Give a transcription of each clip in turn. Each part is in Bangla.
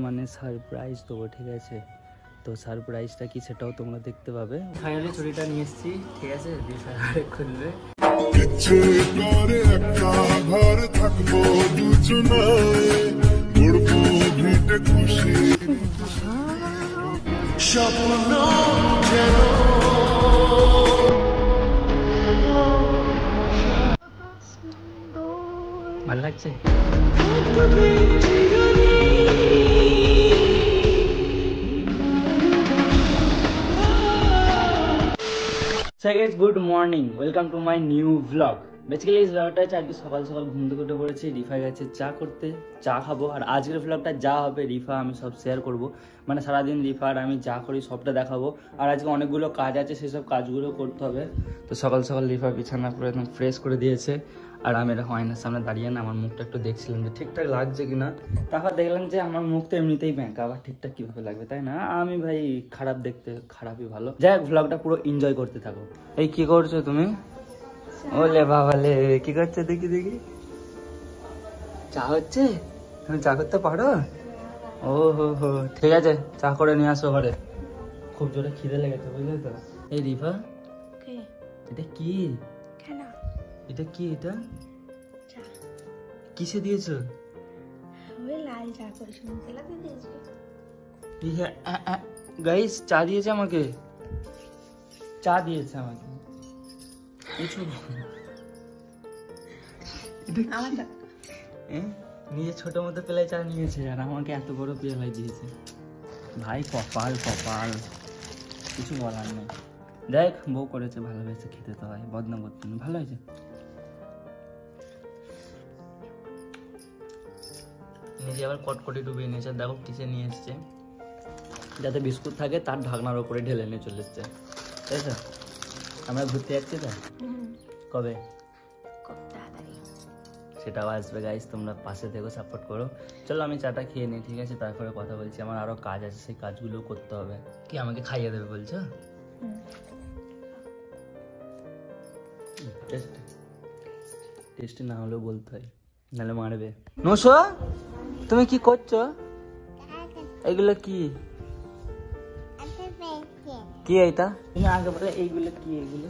মানে সারপ্রাইজ দেবো, ঠিক আছে? তো সারপ্রাইজটা কি সেটাও তোমরা দেখতে পাবে। ফাইনালি ছুরিটা নিয়ে এসেছি, ঠিক আছে? দিয়ে খুলবে। ভালো লাগছে? Good morning, welcome to my new blog. Basically এই ব্লগটা হচ্ছে আজকে সকাল সকাল ঘুম থেকে উঠে পড়েছি, রিফা গেছে চা করতে, চা খাবো। আর আজকের ব্লগটা যা হবে রিফা আমি সব শেয়ার করব, মানে সারাদিন রিফা আর আমি যা করি সবটা দেখাবো। আর আজকে অনেকগুলো কাজ আছে, সেসব কাজগুলো করতে হবে। তো সকাল সকাল রিফা বিছানা পুরো একদম ফ্রেশ করে দিয়েছে, আর আমি এরকম আয়নার সামনে দাঁড়িয়ে না আমার মুখটা একটু দেখছিলাম যে ঠিকঠাক লাগছে কিনা। তারপর দেখলাম যে আমার মুখ তো এমনিতেই ব্যাঙ্কা, আবার ঠিকঠাক কিভাবে লাগবে, তাই না? আমি ভাই খারাপ দেখতে খারাপই ভালো। যাই হোক, ব্লগটা পুরো এনজয় করতে থাকো। এই কি করছো তুমি? ওলে বাবালে, কি করছো? দেখি দেখি, চা হচ্ছে? তুমি চা করতে পারো? ও হো হো, ঠিক আছে, চা করে নিয়ে আসো ঘরে। খুব জোরে খিদে লেগেছে, বুঝলে তো? এই রিফা, এটা কি? এটা কি? এটা কিসে দিয়েছো? গাইস, চা দিয়েছে আমাকে, চা দিয়েছে আমাকে। নিজে ছোট মতো পেলাই চা নিয়েছে, আর আমাকে এত বড় পেলাই দিয়েছে। ভাই কপাল কপাল, কিছু বলার নেই। দেখ, বউ করেছে, ভালোবেসে খেতে তো হয়, বদনাম করতে নেই। ভালো হয়েছে। নিজে আবার কটকটি ডুবিয়ে নিয়েছে, দেখো কিসে নিয়ে এসছে। যাতে বিস্কুট থাকে তার ঢাকনার ওপরে ঢেলে নিয়ে চলে এসছে, তাই তো? আমরা ঘুরতে যাচ্ছি তো, কবে? সেটাও আসবে গাইস, তোমরা পাশে থেকো, সাপোর্ট করো। চলো আমি চাটা খেয়ে নিই, ঠিক আছে? তারপরে কথা বলছি। আমার আরো কাজ আছে, সেই কাজগুলো করতে হবে। কি আমাকে খাইয়ে দেবে বলছো? টেস্টি না হলেও বলতে হয়, নাহলে মারবে। নশো, তুমি কি করছো? এগুলো কি? কি এটা? তুমি আগে বলে এইগুলো কি? এগুলো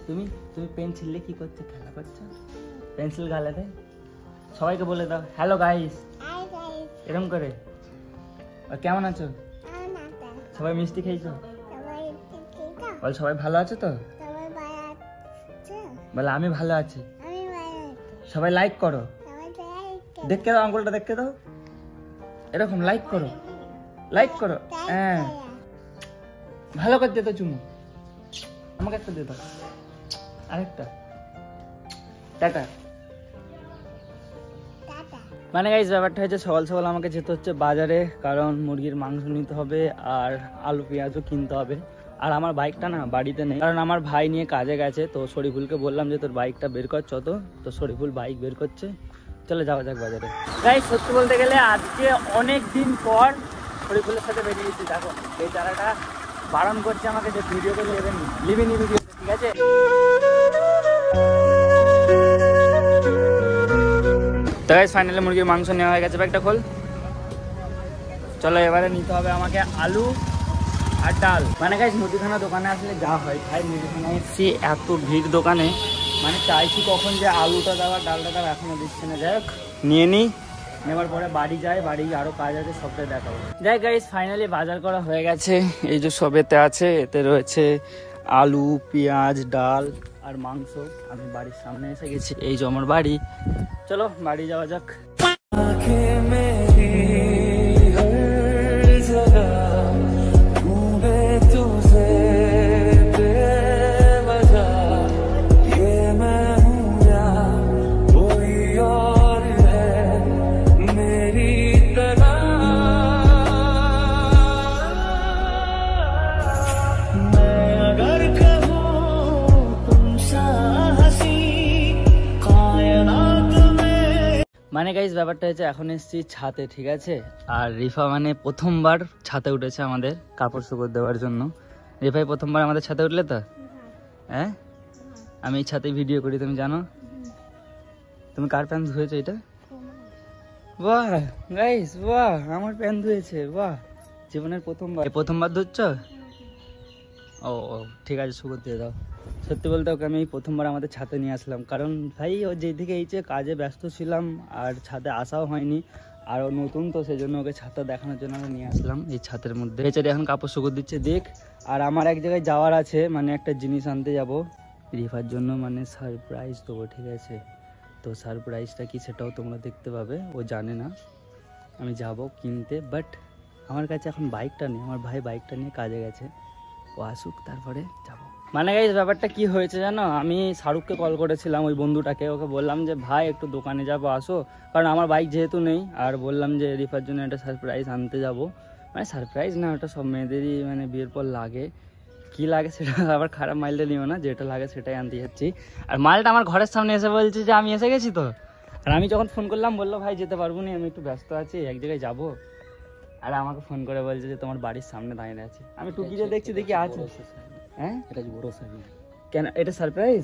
তুমি তুমি পেন্সিল দিয়ে কি করছো? খেলা করছো? পেন্সিল গালাতে সবাইকে বলে দাও হ্যালো গাইস, এরকম করে। আর কেমন আছো? সবাই মিষ্টি খেয়েছো? বল সবাই ভালো আছে তো? বলে আমি ভালো আছি। সবাই লাইক করো, দেখতে দাও, আঙ্গুলটা দেখতে দাও, এরকম লাইক করো, লাইক করো। হ্যাঁ, ভালো করে দে তো চুমু, আমাকে একটা দে দাও, আরেকটা। টাটা। মানে গাইস, ব্যাপারটা হচ্ছে সকাল সকাল আমাকে যেতে হচ্ছে বাজারে, কারণ মুরগির মাংস নিতে হবে আর আলু পেঁয়াজও কিনতে হবে। আর আমার বাইকটা না বাড়িতে নেই, কারণ আমার ভাই নিয়ে কাজে গেছে। তো শরীফুলকে বললাম যে তোর বাইকটা বের কর চত, তো শরীফুল বাইক বের করছে। চলে যাওয়া যাক বাজারে। গাইস, সত্যি বলতে গেলে আজকে অনেক দিন পর শরীফুলের সাথে বেরিয়েছি। দেখো এই চারাটা বারণ করছে আমাকে যে ভিডিও করে লিবিনি ভিডিও, ঠিক আছে? তো গাইস, ফাইনালি মুরগির মাংস নেওয়া হয়ে গেছে। ব্যাগটা খোল। চলো এবারে নিতে হবে আমাকে আলু আর ডাল। মানে গাইস, মুদিখানা দোকানে আসলে যা হয় ভাই, মুদিখানা এসেছি, এত ভিড় দোকানে, মানে চাইছি কখন যে আলুটা দেওয়া, ডালটা দেওয়া, এখনো দিচ্ছে না। যাই হোক, নিয়ে নিই, নেওয়ার পরে বাড়ি যাই, বাড়ি আরো কাজ আছে, সবটাই দেখাবো। যাই গাইস, ফাইনালি বাজার করা হয়ে গেছে। এই যে সব এতে আছে, এতে রয়েছে আলু, পেঁয়াজ, ডাল আর মাংস। আমি বাড়ির সামনে এসে গেছি, এই যে আমার বাড়ি। চলো বাড়ি যাওয়া যাক। মানে গাইস, ব্যাপারটা হচ্ছে এখন এসেছি ছাতে, ঠিক আছে? আর রিফা মানে প্রথমবার ছাতে উঠেছে আমাদের কাপড় শুকোতে দেওয়ার জন্য। রিফাই প্রথমবার আমাদের ছাতে উঠলে তো? হ্যাঁ, আমি এই ছাতে ভিডিও করি, তুমি জানো? তুমি কার প্যান্ট ধুয়েছো? এটা বাহ গাইস, বাহ আমার প্যান ধুয়েছে, বাহ জীবনের প্রথমবার ধুচ্ছ? ও ঠিক আছে, শুভ দিয়ে দাও। সত্যি বলতে ওকে আমি প্রথমবার আমাদের ছাদে নিয়ে আসলাম, কারণ ভাই ও যেদিকে এইছে কাজে ব্যস্ত ছিলাম আর ছাদে আসাও হয়নি, আর ও নতুন তো সেই জন্য ওকে ছাদটা দেখানোর জন্য আমরা নিয়ে আসলাম এই ছাদের মধ্যে। বেচারি এখন কাপড় শুকো দিচ্ছে দেখ। আর আমার এক জায়গায় যাওয়ার আছে, মানে একটা জিনিস আনতে যাব রিফার জন্য, মানে সারপ্রাইজ দেবো, ঠিক আছে? তো সারপ্রাইজটা কি সেটাও তোমরা দেখতে পাবে। ও জানে না আমি যাব কিনতে, বাট আমার কাছে এখন বাইকটা নেই, আমার ভাই বাইকটা নিয়ে কাজে গেছে, ও আসুক তারপরে যাব। মানে গাইস ব্যাপারটা কি হয়েছে জানো, আমি শাহরুখকে কল করেছিলাম, ওই বন্ধুটাকে, ওকে বললাম যে ভাই একটু দোকানে যাবো আসো, কারণ আমার বাইক যেহেতু নেই, আর বললাম যে রিফার জন্য একটা সারপ্রাইজ আনতে যাব। মানে সারপ্রাইজ না, ওটা সব মেয়েদেরই মানে বিয়ের পর লাগে, কি লাগে সেটা আবার খারাপ মাইলটা নিও না, যেটা লাগে সেটাই আনতে যাচ্ছি। আর মালটা আমার ঘরের সামনে এসে বলছে যে আমি এসে গেছি তো, আর আমি যখন ফোন করলাম বললো ভাই যেতে পারবো না, আমি একটু ব্যস্ত আছি, এক জায়গায় যাবো। আর আমাকে ফোন করে বলছে যে তোমার বাড়ির সামনে দাঁড়িয়ে আছে। আমি টুকিতে দেখছি, দেখি আছে। হ্যাঁ এটা বড় সারপ্রাইজ। কেন এটা সারপ্রাইজ?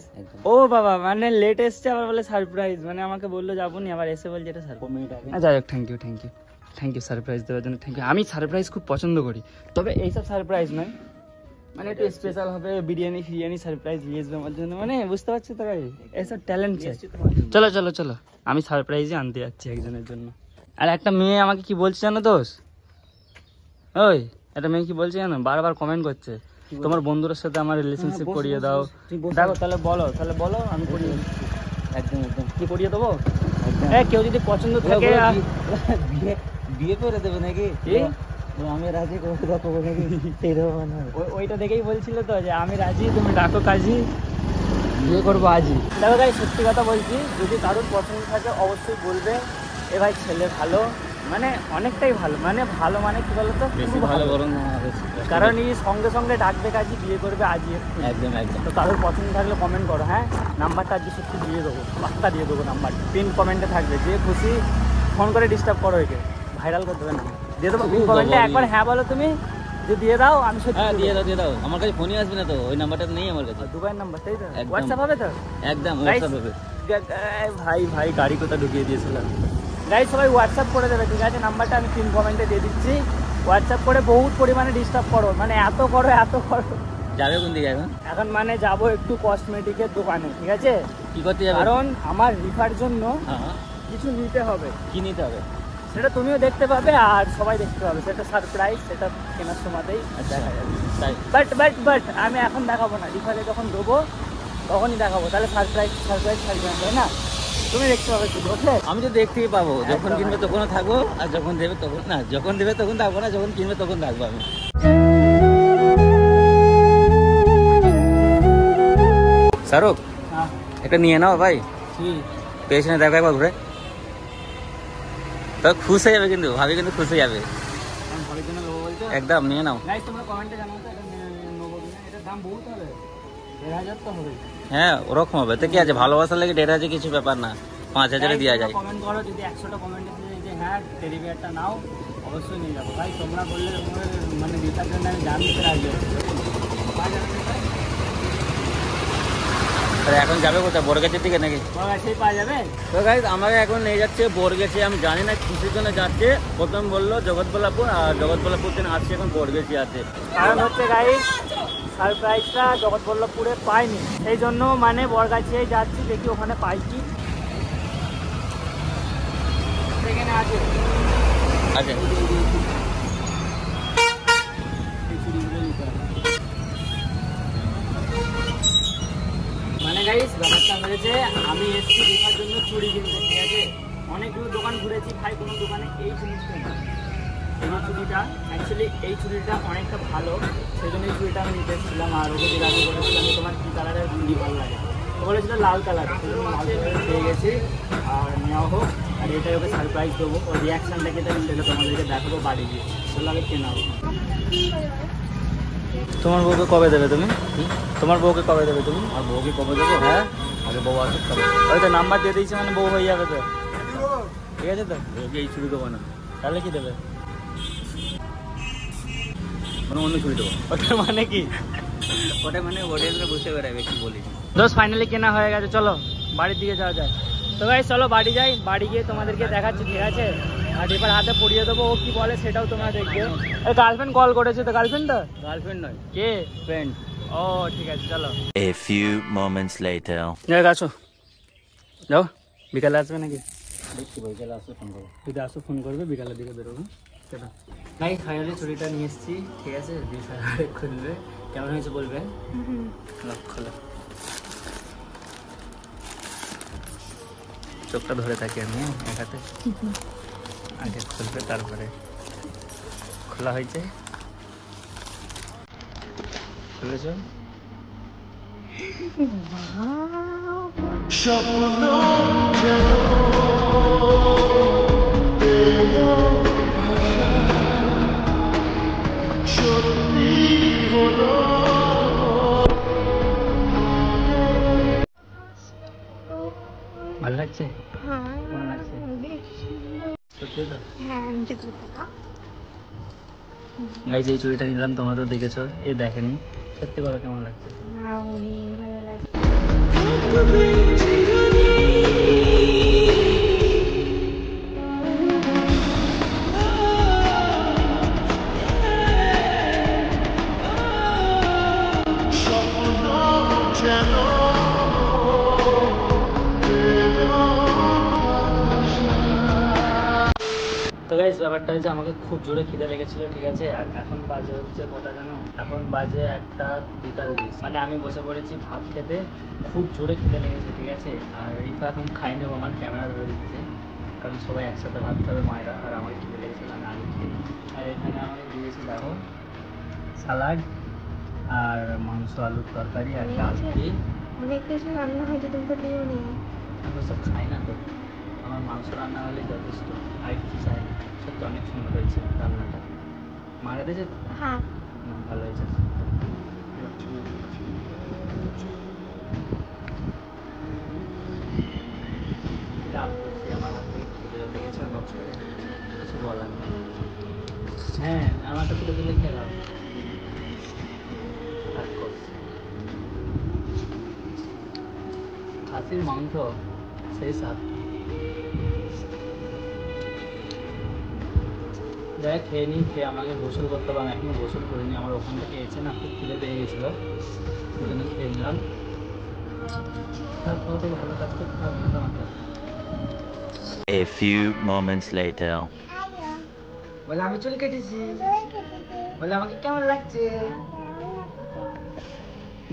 ও বাবা, মানে লেট এসছে আবার বলে সারপ্রাইজ, মানে আমাকে বললো যাবো নি, আবার এসে বলছে এটা সারপ্রাইজ। যাই হোক, থ্যাংক ইউ সারপ্রাইজ দেওয়ার জন্য, থ্যাংক ইউ। আমি সারপ্রাইজ খুব পছন্দ করি, তবে এইসব সারপ্রাইজ নয়, মানে একটু স্পেশাল হবে, বিরিয়ানি সারপ্রাইজ নিয়ে আসবে আমার জন্য, মানে বুঝতে পারছো তো ভাই, এইসব ট্যালেন্ট চাই। চলো আমি সারপ্রাইজই আনতে যাচ্ছি একজনের জন্য। আর একটা মেয়ে আমাকে কি বলছে জানো দোষ, ওই একটা মেয়ে কি বলছে জানো, বারবার কমেন্ট করছে তোমার বন্ধুদের সাথে আমার রিলেশনশিপ করিয়ে দাও। দেখো তাহলে বলো আমি করিয়ে দিচ্ছি। একদম কি করিয়ে দেবো? কেউ যদি পছন্দ থাকে বিয়ে করে দেবে নাকি? আমি রাজি করে দেবো নাকি? ওইটা দেখেই বলছিল তো যে আমি রাজি, তুমি ডাকো কাজী, বিয়ে করবো আজই। দেখো ভাই সত্যি কথা বলছি, যদি কারোর পছন্দ থাকে অবশ্যই বলবে। এ ভাই ছেলে ভালো, মানে অনেকটাই ভালো, মানে কি বলতো, বেশি ভালো বরং, কারণ এই সঙ্গে সঙ্গে ডাকবে কাজী, বিয়ে করবে আজই। একদম তো কারোর পছন্দ থাকলে কমেন্ট করো। হ্যাঁ নাম্বারটা আজকে সত্যি দিয়ে দেবো, পাক্কা দিয়ে দেবো নাম্বার, পিন কমেন্টে থাকবে, যে খুশি ফোন করে ডিস্টার্ব করো, একে ভাইরাল করতে দেবে না, দিয়ে দেবো পিন কমেন্টে। একবার হ্যাঁ বলো তুমি, যে দিয়ে দাও, আমি সত্যি দিয়ে দাও। আমার কাছে ফোনই আসবে না তো, ওই নাম্বারটা নেই আমার কাছে, দুবাইয়ের নাম্বার, তাই তো? হোয়াটসঅ্যাপ হবে তো? একদম হোয়াটসঅ্যাপ হবে। ভাই গাড়ি কোথা ঢুকিয়ে দিয়েছিলাম। গাইজ সবাই হোয়াটসঅ্যাপ করে দেবে, ঠিক আছে? নাম্বারটা আমি পিন কমেন্টে দিয়ে দিচ্ছি, হোয়াটসঅ্যাপ করে বহুত পরিমাণে ডিস্টার্ব করো, মানে এত করো। যাবে কোন দিকে এখন? মানে যাবো একটু কসমেটিকের দোকানে, ঠিক আছে? কি করতে যাবে? কারণ আমার রিফার জন্য কিছু নিতে হবে। কি নিতে হবে সেটা তুমিও দেখতে পাবে আর সবাই দেখতে পাবে, সেটা সারপ্রাইজ, সেটা কেনার সময়তেই দেখা যাবে। বাট আমি এখন দেখাবো না, রিফারে যখন দেবো তখনই দেখাবো, তাহলে সারপ্রাইজ থাকবে না, তুমি দেখতে পাবে শুধু। ওকে, আমি তো দেখতেই পাবো, যখন কিনবে তখনও থাকবো, আর যখন দেবে তখন না, যখন দেবে তখন থাকবো না, যখন কিনবে তখন থাকবো আমি। শাহরুখ একটা নিয়ে নাও ভাই, পেছনে দেখো একবার ঘুরে, তো খুশ হয়ে যাবে, কিন্তু ভাবি কিন্তু খুশ হয়ে যাবে। একদম নিয়ে নাও। হ্যাঁ ওরকম হবে তো কি আছে, ভালোবাসার লাগে 1,500 কিছু ব্যাপার না, 5,000 দেওয়া যায়। কমেন্ট করো, যদি 100টা কমেন্ট এসে যে হ্যাঁ টেডি বিয়ারটা নাও, অবশ্যই নিয়ে যাবো ভাই। তোমরা বললে মানে রিফার জন্য আমি জান দিতে রাজি। এখন যাবে কোথায়, বরগাছের দিকে নাকি? বরগাছেই পাওয়া যাবে তো গাইস। আমাকে এখন নিয়ে যাচ্ছে বরগাছি, আমি জানি না কিসের জন্য যাচ্ছে। প্রথম বললো জগৎবল্লভপুর, আর জগৎবল্লভপুর থেকে আসছে, এখন বরগাছি আছে। কারণ হচ্ছে গাইস সারপ্রাইজটা জগৎবল্লভপুরে পাইনি, সেই জন্য মানে বরগাছি যাচ্ছি, দেখি ওখানে পাই কি। সেখানে আছে মানে গাইস ব্যাপারটা হয়েছে, আমি এসছি রিফার জন্য চুড়ি কিনতে, ঠিক আছে? অনেকগুলো দোকান ঘুরেছি ভাই, কোনো দোকানে এই জিনিসটা না। এই চুড়িটা অ্যাকচুয়ালি এই চুড়িটা অনেকটা ভালো, সেই জন্য এই চুড়িটা আমি নিতে এসেছিলাম। আর ওকে জিজ্ঞাসা করেছিলাম তোমার কী কালারের চুড়ি ভালো লাগে, তো বলেছিল লাল কালার, সেই জন্য লাল কালার পেয়ে গেছি, আর নেওয়া হোক। আর এটাই ওকে সারপ্রাইজ দেবো, ওর রিয়াকশানটা কেটে সেটা তোমাদেরকে দেখাবো বাড়ি গিয়ে, ভালো লাগে কেনা হোক। তোমার বউকে কবে দেবে তুমি? তোমার বউকে কবে দেবে তুমি? আর বউকে কবে দেবো? হ্যাঁ আগে বউ আসুক তবে। ওই তো নাম্বার দিয়ে দিয়েছে, মানে বউ হয়ে যাবে তো, ঠিক আছে তো? বউকে এই ছুরি দেবো না, তাহলে কি দেবে? মানে অন্য ছুরি দেবো। ওটা মানে কি? ওটা মানে অডিয়েন্সরা বুঝতে পারবে কি বলি। দোস্ত ফাইনালি কেনা হয়ে গেছে, চলো বাড়ির দিকে যাওয়া যায়। তো তো গাইস চলো বাড়ি যাই, বাড়ি গিয়ে তোমাদেরকে দেখাচ্ছি, ঠিক আছে? আর এবার হাতে পড়িয়ে দেবো, ও কি বলে সেটাও তোমরা দেখবে। গার্লফ্রেন্ড কল করেছে, তো গার্লফ্রেন্ড তো গার্লফ্রেন্ড নয়, কে ফ্রেন্ড। ও ঠিক আছে চলো। A few moments later. আসো, যাও, বিকালে আসবে নাকি? দেখছি বিকালে আসো, ফোন করবো, যদি আসো ফোন করবে, বিকালের দিকে বেরোবো। সেটা গাইস ফাইনালি চুড়িটা নিয়ে এসেছি, ঠিক আছে? 20,000 খুলবে, কেমন হয়েছে বলবে। খোলো, চোখটা ধরে থাকি আমি এক হাতে, আগে খুলবে তারপরে। খোলা হয়েছে, খুলেছ? ভালো লাগছে? কেমন লাগছে? সত্যি তো? গাইস এই চুড়িটা নিলাম, তোমরা তো দেখেছো, এ দেখেনি, সত্যি বলো কেমন লাগছে? তো গাইস ব্যাপারটা হচ্ছে, আমাকে খুব জোরে খিদে লেগেছিল, ঠিক আছে? আর এখন বাজে হচ্ছে কটা জানো? এখন বাজে 1:43, মানে আমি বসে পড়েছি ভাত খেতে, খুব জোরে খিদে লেগেছে, ঠিক আছে? আর রিফা এখন খাই নেবো, আমার ক্যামেরা ধরে দিচ্ছে, কারণ সবাই একসাথে ভাত খাবে মায়েরা, আর আমার খিদে লেগেছিল আমি আগে খেয়ে। আর এখানে আমাকে দিয়েছি দেখো সালাড আর মাংস, আলুর তরকারি আর ডাল দিয়ে। অনেক কিছু রান্না হয়েছে, তুমি তো দিও নি। আমি সব খাই না তো, আমার মাংস রান্না হলে যথেষ্ট, আর কিছু চাই না। সত্যি অনেক সুন্দর হয়েছে রান্নাটা, মারা দিয়েছে তো? হ্যাঁ, ভালো হয়েছে। কিছু বলার নেই। হ্যাঁ আমারটা তুলে তুলে খেলাম। খাসির মাংস সেই স্বাদ। যাই খেয়ে নিই, খেয়ে আমাকে গোসল করতে হবে, আমি এখনো গোসল করিনি, আমার ওখান থেকে এসে না খুব খিদে পেয়ে গেছিলো, ওই জন্য খেয়ে নিলাম। তারপর তো ভালো কাজ করতে হবে না আমাকে। A few moments later. বলে আমি চুল কেটেছি, বলে আমাকে কেমন লাগছে?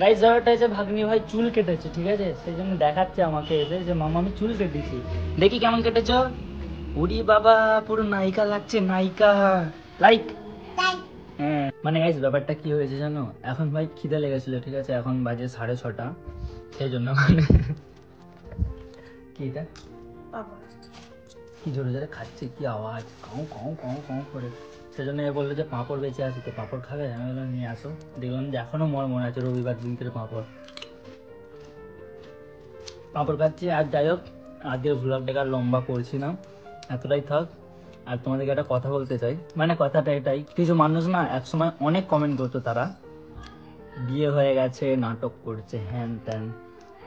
গাইস ব্যাপারটা হচ্ছে ভাগ্নি ভাই চুল কেটেছে, ঠিক আছে? সেই জন্য দেখাচ্ছে আমাকে এসে যে মামা আমি চুল কেটেছি, দেখি কেমন কেটেছ। উড়ি বাবা, পুরো নায়িকা লাগছে, নায়িকা লাইক। হ্যাঁ মানে গাইস ব্যাপারটা কি হয়েছে জানো? এখন ভাই খিদে লেগেছিল, ঠিক আছে? এখন বাজে 6:30, সেই জন্য মানে কি এটা কি জোরে জোরে খাচ্ছে, কি আওয়াজ, কাউ কাউ কাউ কাউ করে। সেজন্য এ বললো যে পাঁপড় বেঁচে আছে, তো পাঁপড় খাবে? আমি বললাম নিয়ে আসো। দেখলাম যে এখনো মনে আছে রবিবার দিনকের পাঁপড় খাচ্ছি। আর যাই হোক, আজকের ভ্লগটাকে আর লম্বা করছি না, এতটাই থাক। আর তোমাদেরকে একটা কথা বলতে চাই, মানে কথাটা এটাই, কিছু মানুষ না একসময় অনেক কমেন্ট করতো, তারা বিয়ে হয়ে গেছে, নাটক করছে, হ্যান ত্যান,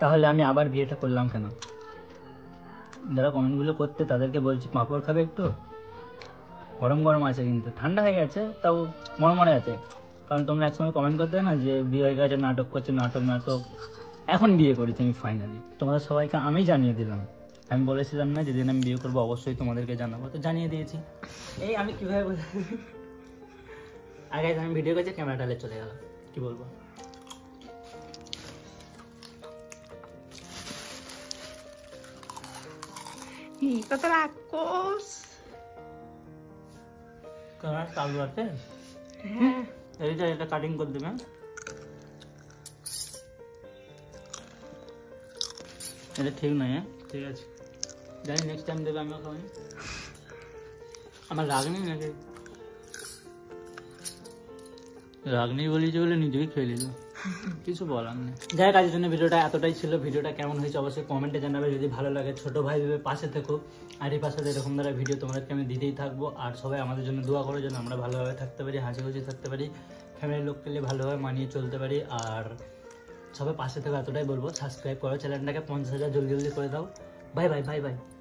তাহলে আমি আবার বিয়েটা করলাম কেন? যারা কমেন্টগুলো করতে তাদেরকে বলছি পাঁপড় খাবে একটু? গরম গরম আছে, কিন্তু ঠান্ডা হয়ে গেছে, তাও মরমরে আছে। কারণ তোমরা একসময় কমেন্ট করতে না যে বিয়ে হয়ে গেছে, নাটক করছে, নাটক। এখন বিয়ে করেছি আমি ফাইনালি, তোমাদের সবাইকে আমি জানিয়ে দিলাম। আমি বলেছিলাম না যেদিন আমি বিয়ে করবো অবশ্যই তোমাদেরকে জানাবো, তো জানিয়ে দিয়েছি। এই আমি কিভাবে বলে আগে আমি ভিডিও করছি, ক্যামেরা ঢালে চলে গেল, কি বলবো? কত রাক্ষস! ক্যামেরা চালু আছে? হ্যাঁ, এই যে এটা কাটিং করে দেবে, এটা ঠিক নয়। হ্যাঁ ঠিক আছে, জানি নেক্সট টাইম দেবে, আমিও খাওয়াই। আমার রাগ নেই নাকি? রাগ নেই বলেছি বলে নিজেই খেয়ে নিল, কিছু বলার নেই। যাই হোক, আজকের জন্য ভিডিওটা এতটাই ছিল। ভিডিওটা কেমন হয়েছে অবশ্যই কমেন্টে জানাবে, যদি ভালো লাগে ছোট ভাই ভেবে পাশে থেকো। আর এই পাশে এরকম দ্বারা ভিডিও তোমাদেরকে আমি দিতেই থাকবো। আর সবাই আমাদের জন্য দোয়া করো যেন আমরা ভালোভাবে থাকতে পারি, হাসি খুশি থাকতে পারি, ফ্যামিলির লোক পেলে ভালোভাবে মানিয়ে চলতে পারি। আর সবাই পাশে থেকো, এতটাই বলবো। সাবস্ক্রাইব করো চ্যানেলটাকে, 50,000 জলদি জলদি করে দাও। Bye bye bye bye.